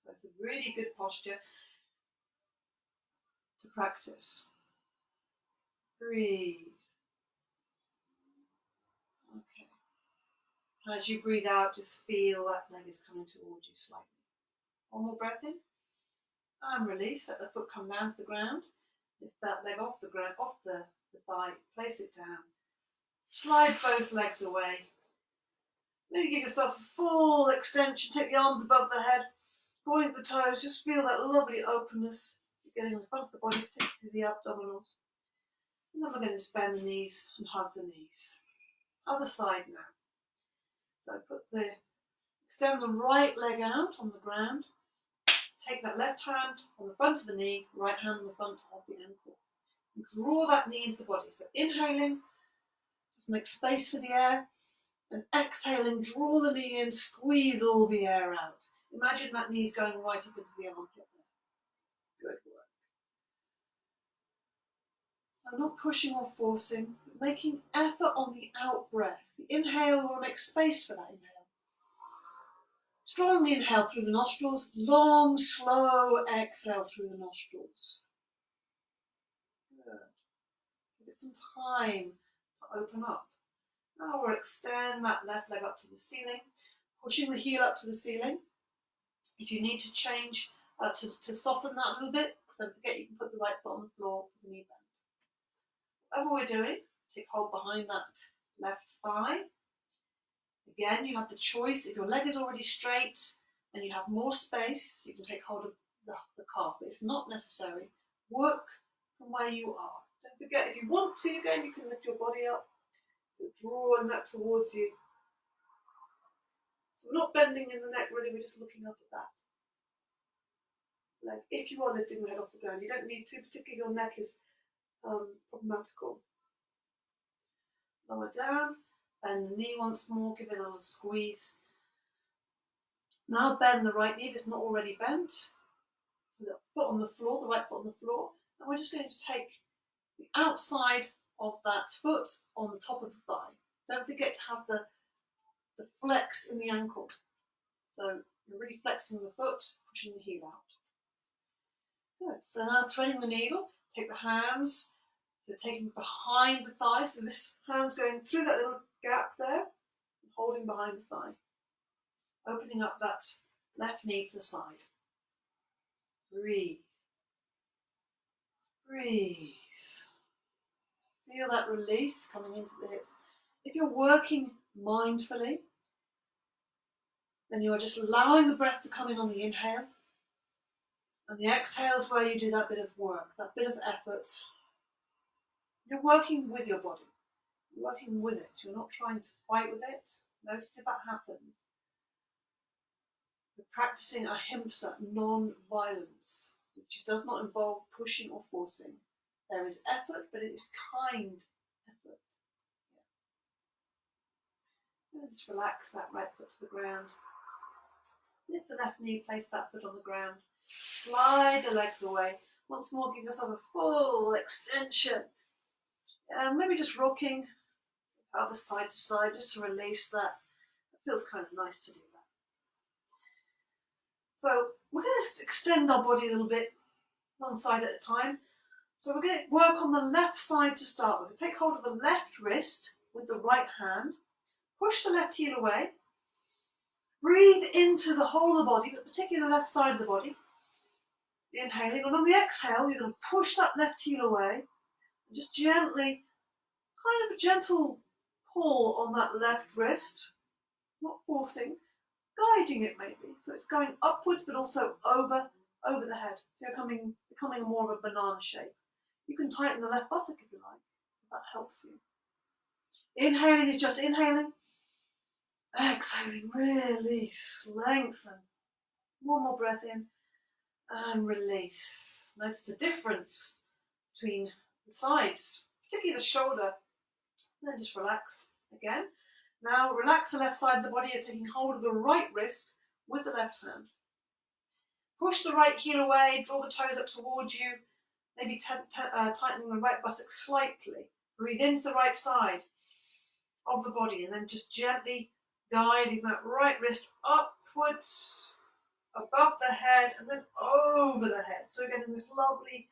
So it's a really good posture to practice. Breathe. Okay. As you breathe out, just feel that leg is coming towards you slightly. One more breath in. And release. Let the foot come down to the ground. Lift that leg off the ground, off the thigh. Place it down. Slide both legs away. Maybe give yourself a full extension. Take the arms above the head. Point the toes. Just feel that lovely openness. You're getting in the front of the body, particularly the abdominals. And then we're going to just bend the knees and hug the knees. Other side now. So extend the right leg out on the ground. Take that left hand on the front of the knee, right hand on the front of the ankle. And draw that knee into the body. So inhaling, just make space for the air. And exhaling, draw the knee in, squeeze all the air out. Imagine that knee's going right up into the armpit there. Good work. So not pushing or forcing, but making effort on the out breath. The inhale, we want to make space for that inhale. Strongly inhale through the nostrils, long, slow exhale through the nostrils. Good. Give it some time to open up. Now we'll extend that left leg up to the ceiling, pushing the heel up to the ceiling. If you need to change, to soften that a little bit, don't forget you can put the right foot on the floor with the knee bend. Whatever we're doing, take hold behind that left thigh. Again, you have the choice. If your leg is already straight and you have more space, you can take hold of the calf. But it's not necessary. Work from where you are. Don't forget, if you want to, again, you can lift your body up. So drawing that towards you. So we're not bending in the neck really, we're just looking up at that. Like if you are lifting the head off the ground, you don't need to, particularly your neck is problematical. Lower down, bend the knee once more, give it a little squeeze. Now bend the right knee if it's not already bent. The foot on the floor, the right foot on the floor. And we're just going to take the outside of that foot on the top of the thigh. Don't forget to have the flex in the ankle. So you're really flexing the foot, pushing the heel out. Good. So now threading the needle, take the hands, so taking behind the thigh. So this hand's going through that little gap there, and holding behind the thigh. Opening up that left knee to the side. Breathe. Breathe. Feel that release coming into the hips. If you're working mindfully, then you are just allowing the breath to come in on the inhale. And the exhale is where you do that bit of work, that bit of effort. You're working with your body. You're working with it. You're not trying to fight with it. Notice if that happens. You're practicing ahimsa, non-violence, which does not involve pushing or forcing. There is effort, but it is kind effort. Yeah. And just relax that right foot to the ground. Lift the left knee, place that foot on the ground. Slide the legs away. Once more, give yourself a full extension. And maybe just rocking other side to side just to release that. It feels kind of nice to do that. So we're going to extend our body a little bit, one side at a time. So we're going to work on the left side to start with. Take hold of the left wrist with the right hand. Push the left heel away. Breathe into the whole of the body, but particularly the left side of the body. Inhaling, and on the exhale, you're going to push that left heel away. And just gently, kind of a gentle pull on that left wrist. Not forcing, guiding it maybe. So it's going upwards, but also over the head. So you're becoming more of a banana shape. You can tighten the left buttock if you like, if that helps you. Inhaling is just inhaling. Exhaling, release, lengthen. One more breath in and release. Notice the difference between the sides, particularly the shoulder. And then just relax again. Now relax the left side of the body. You're taking hold of the right wrist with the left hand. Push the right heel away, draw the toes up towards you, maybe tightening the right buttock slightly. Breathe into the right side of the body and then just gently guiding that right wrist upwards, above the head and then over the head. So we're getting this lovely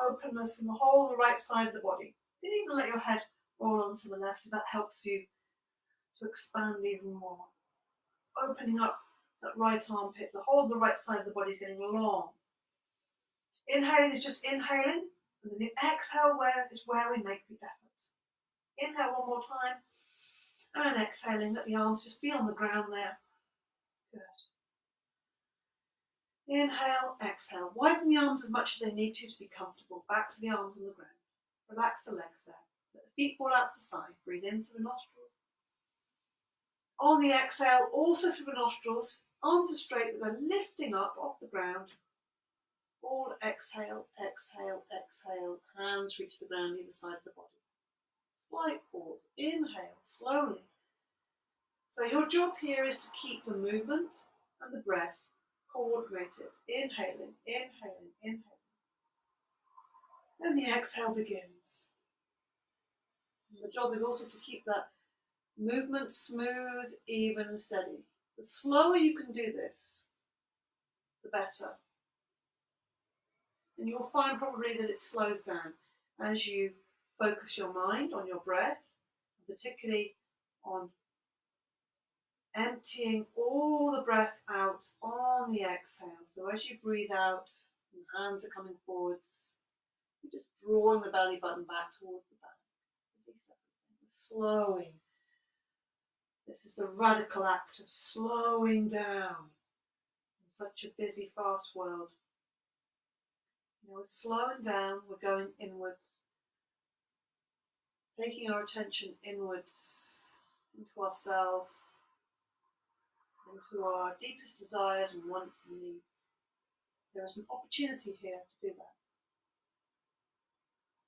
openness in the whole of the right side of the body. You can even let your head roll onto the left if that helps you to expand even more. Opening up that right armpit, the whole of the right side of the body is getting long. Inhaling is just inhaling, and then the exhale is where we make the effort. Inhale one more time, and exhaling, let the arms just be on the ground there. Good. Inhale, exhale. Widen the arms as much as they need to be comfortable. Back to the arms on the ground. Relax the legs there. Let the feet fall out to the side. Breathe in through the nostrils. On the exhale, also through the nostrils. Arms are straight, but they're lifting up off the ground. All exhale, exhale, exhale. Hands reach the ground either side of the body. Slight pause. Inhale, slowly. So your job here is to keep the movement and the breath coordinated. Inhaling, inhaling, inhaling. And the exhale begins. And the job is also to keep that movement smooth, even, and steady. The slower you can do this, the better. And you'll find probably that it slows down as you focus your mind on your breath, particularly on emptying all the breath out on the exhale. So as you breathe out, and hands are coming forwards, you're just drawing the belly button back towards the back. Slowing. This is the radical act of slowing down in such a busy, fast world. Now we're slowing down, we're going inwards, taking our attention inwards, into ourselves, into our deepest desires and wants and needs. There is an opportunity here to do that.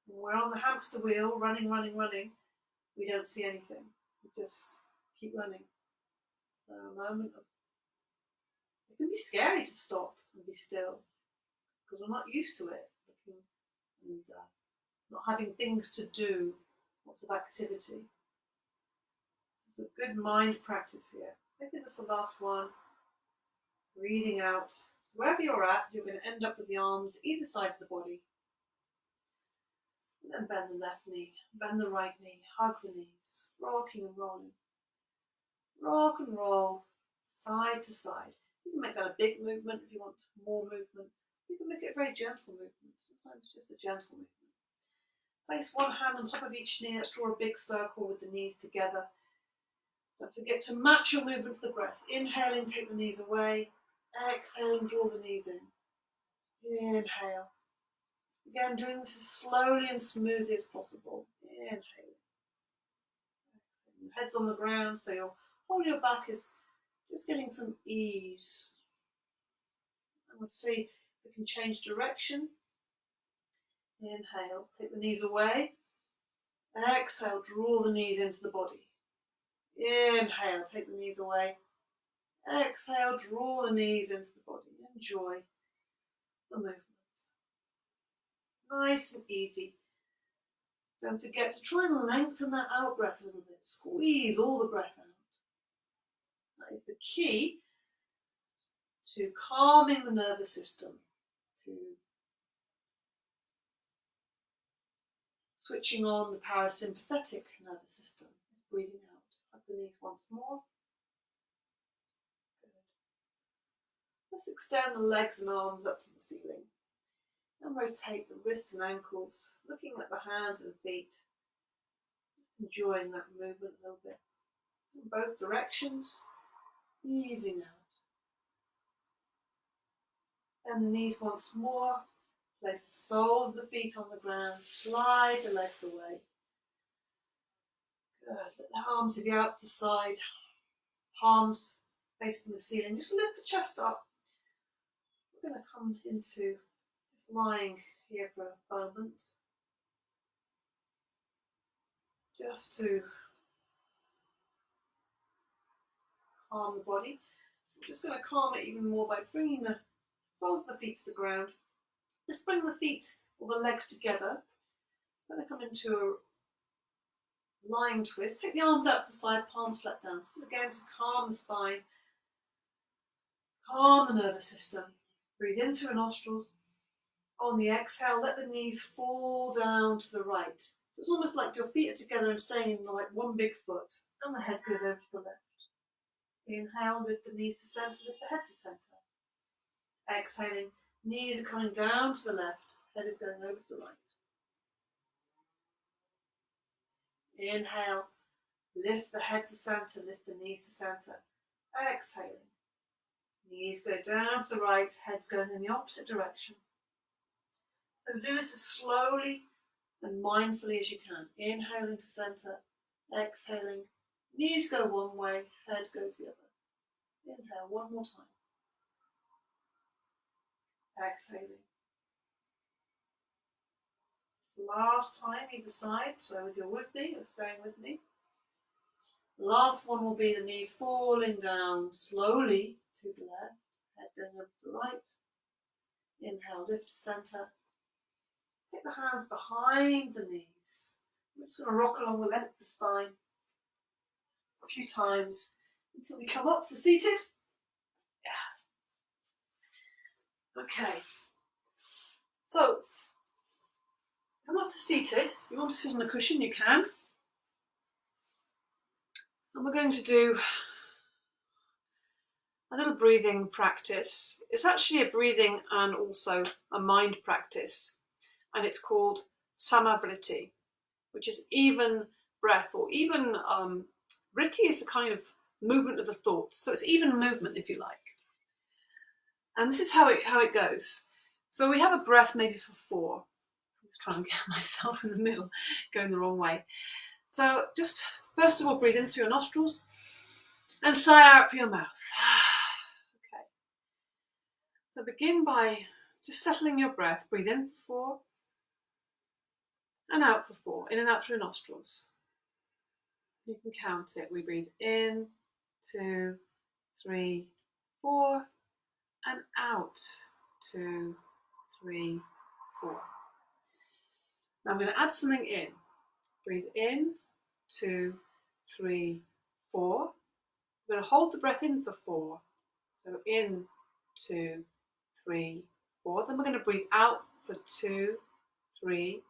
When we're on the hamster wheel, running, we don't see anything. We just keep running. So a moment of, it can be scary to stop and be still, because we're not used to it, and not having things to do, lots of activity. It's a good mind practice here. Maybe that's the last one. Breathing out. So wherever you're at, you're going to end up with the arms either side of the body. And then bend the left knee, bend the right knee, hug the knees, rocking and rolling. Rock and roll, side to side. You can make that a big movement if you want more movement. You can make it a very gentle movement, sometimes just a gentle movement. Place one hand on top of each knee. Let's draw a big circle with the knees together. Don't forget to match your movement to the breath. Inhaling, take the knees away. Exhaling, draw the knees in. Inhale. Again, doing this as slowly and smoothly as possible. Inhale. Your head's on the ground, so your whole your back is just getting some ease. And we'll see if we can change direction. Inhale, take the knees away. Exhale, draw the knees into the body. Inhale, take the knees away. Exhale, draw the knees into the body. Enjoy the movement. Nice and easy. Don't forget to try and lengthen that out breath a little bit. Squeeze all the breath out. That is the key to calming the nervous system, to switching on the parasympathetic nervous system. Is breathing out. Hug the knees once more. Good. Let's extend the legs and arms up to the ceiling. And rotate the wrists and ankles, looking at the hands and feet. Just enjoying that movement a little bit. In both directions, easing out. And the knees once more. Place the soles of the feet on the ground, slide the legs away. Good. Let the arms go out to the side, palms facing the ceiling. Just lift the chest up. We're going to come into lying here for a moment, just to calm the body. I'm just going to calm it even more by bringing the soles of the feet to the ground. Let's bring the feet or the legs together. I'm going to come into a lying twist. Take the arms out to the side, palms flat down. This is again to calm the spine, calm the nervous system. Breathe in through the nostrils. On the exhale, let the knees fall down to the right. So it's almost like your feet are together and staying in like one big foot, and the head goes over to the left. Inhale, lift the knees to center, lift the head to center. Exhaling, knees are coming down to the left, head is going over to the right. Inhale, lift the head to center, lift the knees to center. Exhaling, knees go down to the right, head's going in the opposite direction. So do this as slowly and mindfully as you can. Inhaling to center, exhaling. Knees go one way, head goes the other. Inhale one more time. Exhaling. Last time either side, so if you're with me, you're staying with me. Last one will be the knees falling down slowly to the left, head going over to the right. Inhale, lift to center. Take the hands behind the knees. We're just going to rock along the length of the spine a few times until we come up to seated. Yeah. Okay. So, come up to seated. If you want to sit on a cushion, you can. And we're going to do a little breathing practice. It's actually a breathing and also a mind practice. And it's called samavriti, which is even breath, or even vritti is the kind of movement of the thoughts. So it's even movement, if you like. And this is how it goes. So we have a breath maybe for 4. I'm just trying to get myself in the middle, going the wrong way. So just first of all, breathe in through your nostrils and sigh out through your mouth. Okay. So begin by just settling your breath. Breathe in for 4 and out for 4. In and out through your nostrils. You can count it. We breathe in, 2, 3, 4, and out, 2, 3, 4. Now I'm going to add something in. Breathe in, 2, 3, 4. We're going to hold the breath in for 4. So in, 2, 3, 4. Then we're going to breathe out for 2, 3,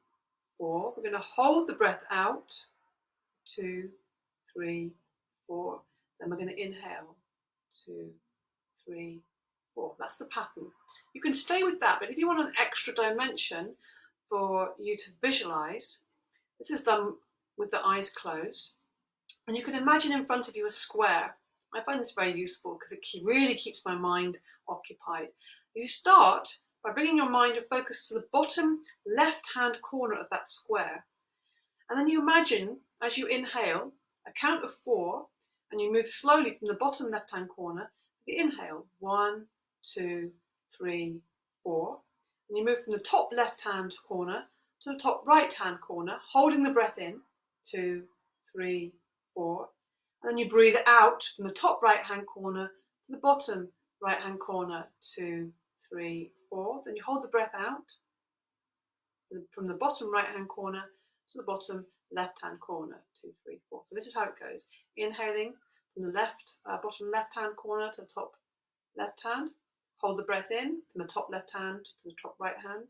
4. We're going to hold the breath out, 2, 3, 4. Then we're going to inhale, 2, 3, 4. That's the pattern. You can stay with that, but if you want an extra dimension for you to visualize, this is done with the eyes closed. And you can imagine in front of you a square. I find this very useful because it really keeps my mind occupied. You start by bringing your mind and focus to the bottom left-hand corner of that square. And then you imagine, as you inhale, a count of 4, and you move slowly from the bottom left-hand corner. The inhale, 1, 2, 3, 4. And you move from the top left-hand corner to the top right-hand corner, holding the breath in, 2, 3, 4. And then you breathe out from the top right-hand corner to the bottom right-hand corner, 2, 3, 4. Then you hold the breath out from the bottom right-hand corner to the bottom left-hand corner, 2, 3, 4. So this is how it goes. Inhaling from the bottom left-hand corner to the top left hand. Hold the breath in from the top left hand to the top right hand.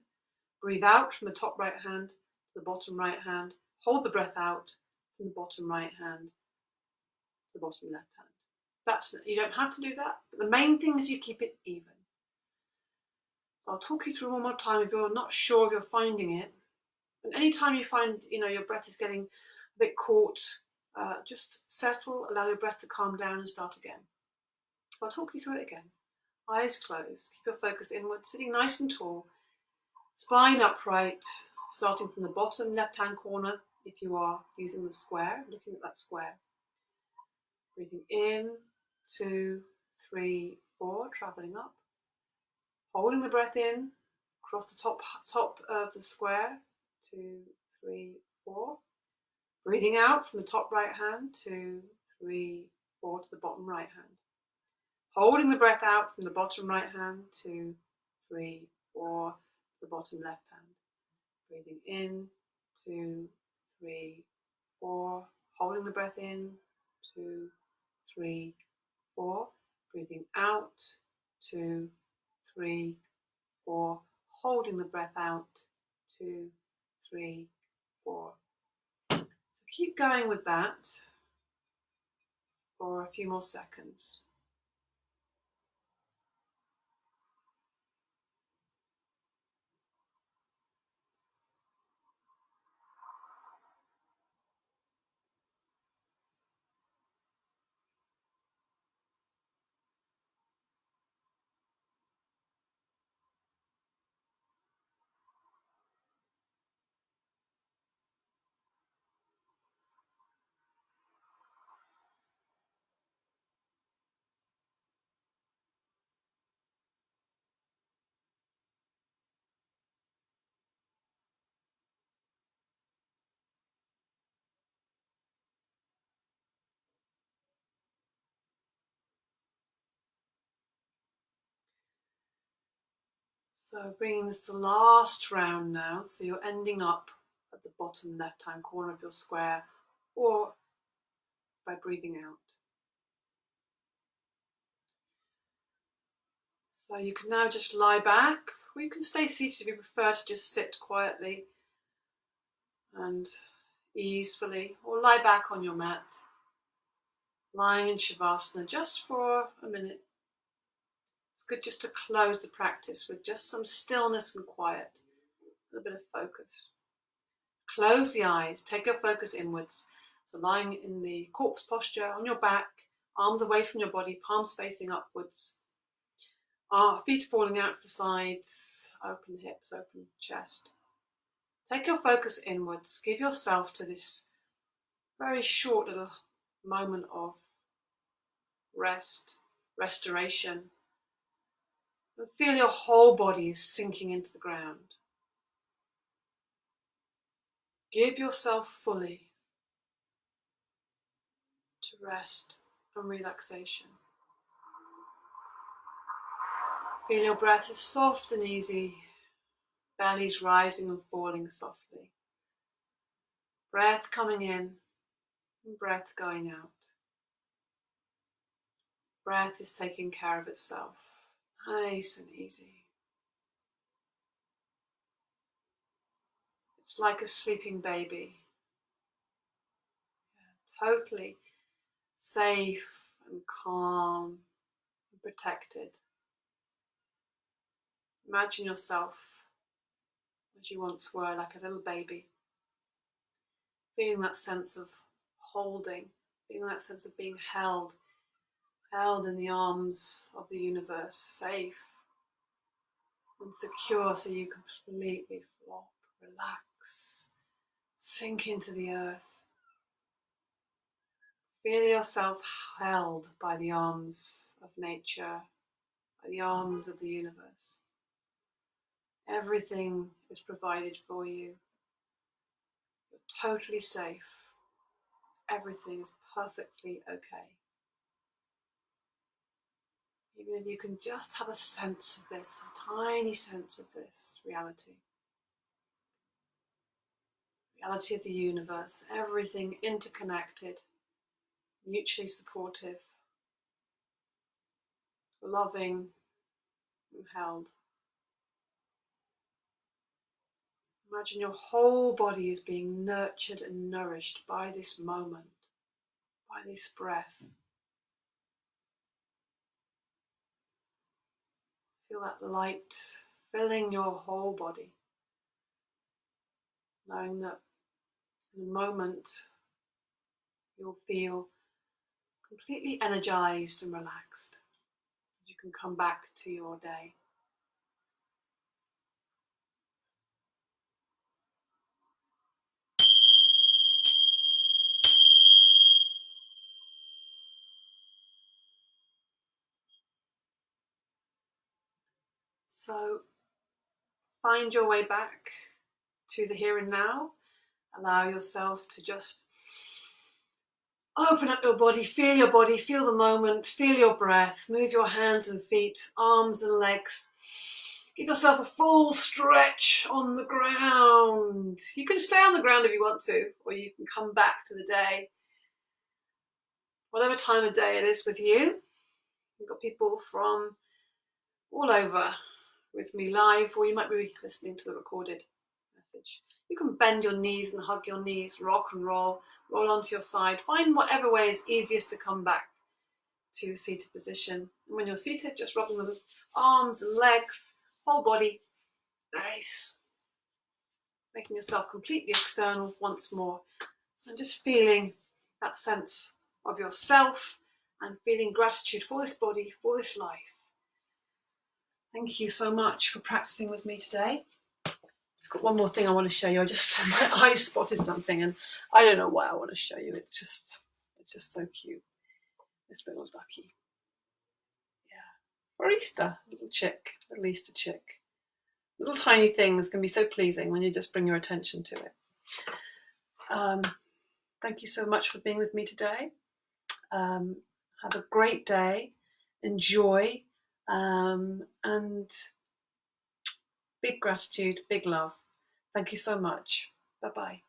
Breathe out from the top right hand to the bottom right hand. Hold the breath out from the bottom right hand to the bottom left hand. You don't have to do that, but the main thing is you keep it even. So I'll talk you through one more time if you're not sure if you're finding it. And anytime you find your breath is getting a bit caught, just settle, allow your breath to calm down and start again. So I'll talk you through it again. Eyes closed, keep your focus inward, sitting nice and tall, spine upright, starting from the bottom left-hand corner if you are using the square, looking at that square. Breathing in, 2, 3, 4, travelling up. Holding the breath in, across the top of the square, 2, 3, 4. Breathing out from the top right hand, 2, 3, 4 to the bottom right hand. Holding the breath out from the bottom right hand, 2, 3, 4 to the bottom left hand. Breathing in, 2, 3, 4. Holding the breath in, 2, 3, 4. Breathing out, 2, 3, 4. Holding the breath out, 2, 3, 4. So keep going with that for a few more seconds. So bringing this to the last round now, so you're ending up at the bottom left-hand corner of your square, or by breathing out. So you can now just lie back, or you can stay seated if you prefer to just sit quietly and easefully, or lie back on your mat, lying in Shavasana just for a minute. It's good just to close the practice with just some stillness and quiet, a little bit of focus. Close the eyes, take your focus inwards. So lying in the corpse posture on your back, arms away from your body, palms facing upwards. Feet falling out to the sides, open hips, open chest. Take your focus inwards. Give yourself to this very short little moment of rest, restoration. And feel your whole body is sinking into the ground. Give yourself fully to rest and relaxation. Feel your breath is soft and easy. Belly's rising and falling softly. Breath coming in and breath going out. Breath is taking care of itself. Nice and easy. It's like a sleeping baby. Totally safe and calm and protected. Imagine yourself as you once were, like a little baby. Feeling that sense of holding, feeling that sense of being held in the arms of the universe, safe and secure, so you completely flop, relax, sink into the earth. Feel yourself held by the arms of nature, by the arms of the universe. Everything is provided for you. You're totally safe. Everything is perfectly okay. Even if you can just have a sense of this, a tiny sense of this reality. Reality of the universe, everything interconnected, mutually supportive, loving and held. Imagine your whole body is being nurtured and nourished by this moment, by this breath. Feel that light filling your whole body, knowing that in a moment you'll feel completely energized and relaxed. You can come back to your day. So find your way back to the here and now. Allow yourself to just open up your body, feel the moment, feel your breath, move your hands and feet, arms and legs. Give yourself a full stretch on the ground. You can stay on the ground if you want to, or you can come back to the day. Whatever time of day it is with you. We've got people from all over with me live, or you might be listening to the recorded message. You can bend your knees and hug your knees, rock and roll onto your side. Find whatever way is easiest to come back to seated position. And when you're seated, just rocking the arms and legs, whole body. Nice. Making yourself completely external once more. And just feeling that sense of yourself and feeling gratitude for this body, for this life. Thank you so much for practicing with me today. Just got one more thing I want to show you. My eyes spotted something and I don't know why I want to show you. It's just so cute. This little ducky. Yeah. For Easter, little chick, little Easter chick. Little tiny things can be so pleasing when you just bring your attention to it. Thank you so much for being with me today. Have a great day. Enjoy. And big gratitude, big love. Thank you so much. Bye-bye.